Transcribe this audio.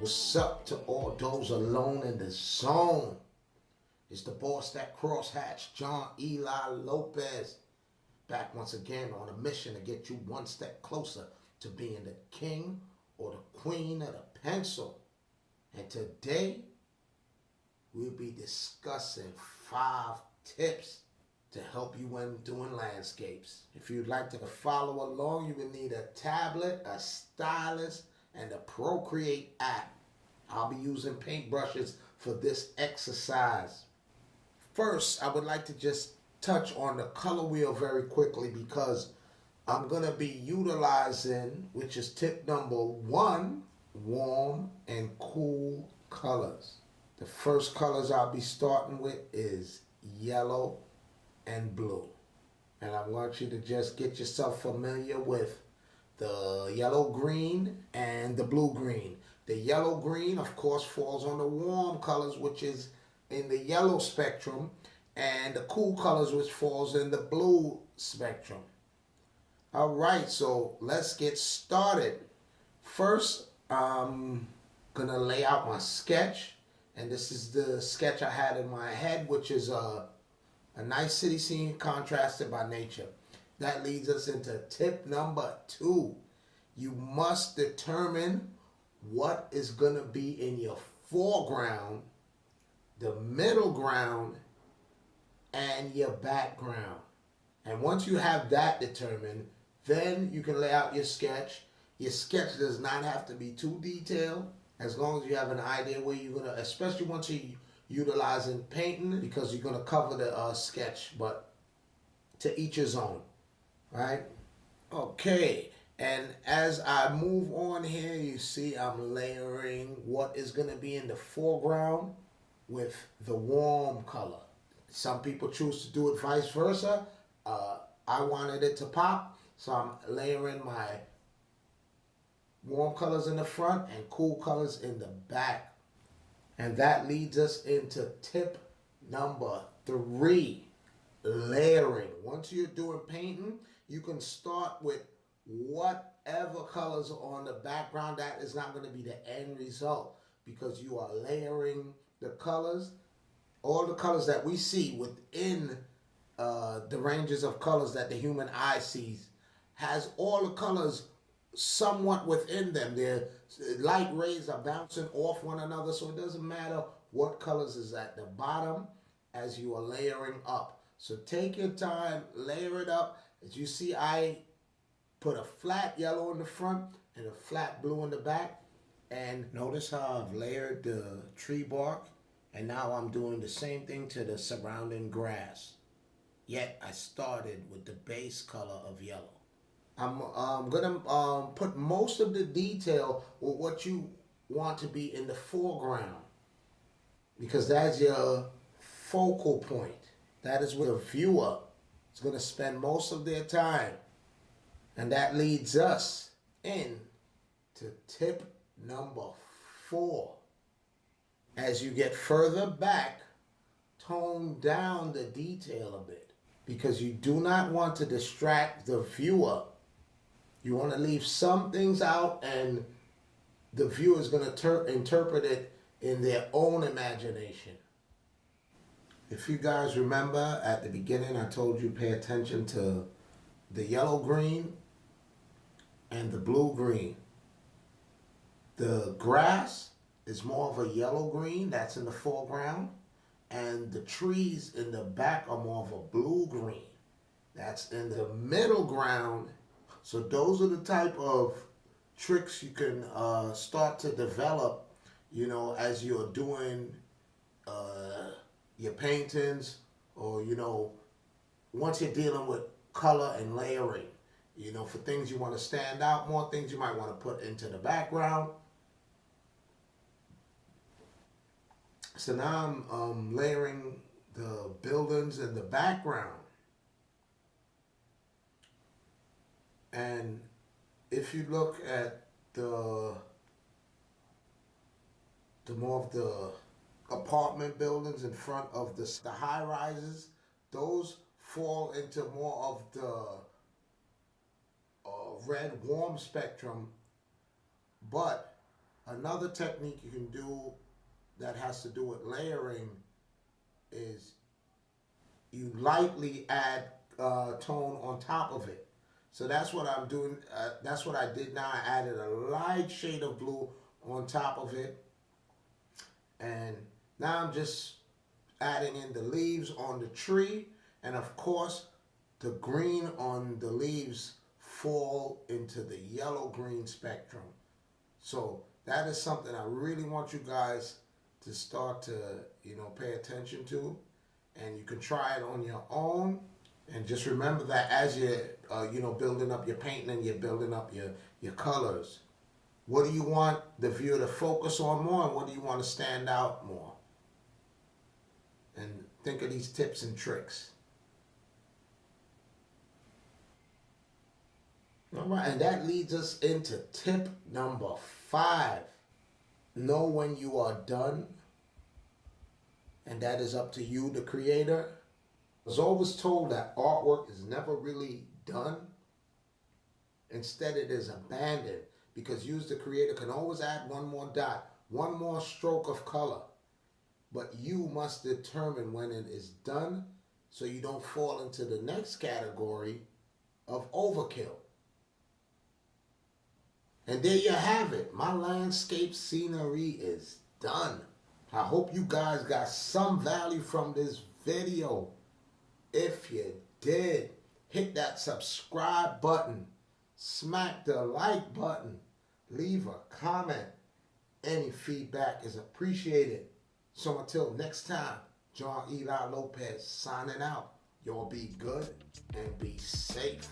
What's up to all those alone in the zone? It's the boss that crosshatch, John Eli Lopez, back once again on a mission to get you one step closer to being the king or the queen of the pencil. And today we'll be discussing 5 tips to help you when doing landscapes. If you'd like to follow along, you will need a tablet, a stylus, and a Procreate app. I'll be using paintbrushes for this exercise. First, I would like to just touch on the color wheel very quickly because I'm going to be utilizing, which is tip number 1, warm and cool colors. The first colors I'll be starting with is yellow and blue. And I want you to just get yourself familiar with the yellow green and the blue green. The yellow green, of course, falls on the warm colors, which is in the yellow spectrum, and the cool colors, which falls in the blue spectrum. All right, so let's get started. First, I'm gonna lay out my sketch, and this is the sketch I had in my head, which is a nice city scene contrasted by nature. That leads us into tip number 2. You must determine what is going to be in your foreground, the middle ground, and your background. And once you have that determined, then you can lay out your sketch. Your sketch does not have to be too detailed, as long as you have an idea where you're going to, especially once you're utilizing painting, because you're going to cover the sketch, but to each his own. Right? Okay, and as I move on here, you see I'm layering what is going to be in the foreground with the warm color. Some people choose to do it vice versa. I wanted it to pop, so I'm layering my warm colors in the front and cool colors in the back. And that leads us into tip number 3. Layering. Once you're doing painting, you can start with whatever colors are on the background. That is not going to be the end result because you are layering the colors. All the colors that we see within the ranges of colors that the human eye sees has all the colors somewhat within them. Their light rays are bouncing off one another, so it doesn't matter what colors is at the bottom as you are layering up. So take your time, layer it up. As you see, I put a flat yellow in the front and a flat blue in the back. And notice how I've layered the tree bark. And now I'm doing the same thing to the surrounding grass. Yet I started with the base color of yellow. I'm going to put most of the detail with what you want to be in the foreground, because that's your focal point. That is where the viewer is going to spend most of their time. And that leads us in to tip number 4. As you get further back, tone down the detail a bit, because you do not want to distract the viewer. You want to leave some things out, and the viewer is going to interpret it in their own imagination. If you guys remember at the beginning, I told you pay attention to the yellow green and the blue green. The grass is more of a yellow green, that's in the foreground, and the trees in the back are more of a blue green, that's in the middle ground. So those are the type of tricks you can start to develop, as you're doing your paintings, or once you're dealing with color and layering, for things you want to stand out more, things you might want to put into the background. So now I'm layering the buildings in the background. And if you look at the more of the apartment buildings in front of the high rises, those fall into more of the red warm spectrum, but Another technique you can do that has to do with layering is you lightly add tone on top of it. So that's what I'm doing. That's what I did now. I added a light shade of blue on top of it. And now I'm just adding in the leaves on the tree. And of course, the green on the leaves fall into the yellow-green spectrum. So that is something I really want you guys to start to, pay attention to. And you can try it on your own. And just remember that as you're, building up your painting and you're building up your colors, what do you want the viewer to focus on more, and what do you want to stand out more? And think of these tips and tricks. All right, and that leads us into tip number 5. Know when you are done, and that is up to you, the creator. I was always told that artwork is never really done. Instead, it is abandoned, because you, as the creator, can always add one more dot, one more stroke of color. But you must determine when it is done, so you don't fall into the next category of overkill. And there you have it. My landscape scenery is done. I hope you guys got some value from this video. If you did, hit that subscribe button, smack the like button, leave a comment. Any feedback is appreciated. So until next time, John Eli Lopez signing out. Y'all be good and be safe.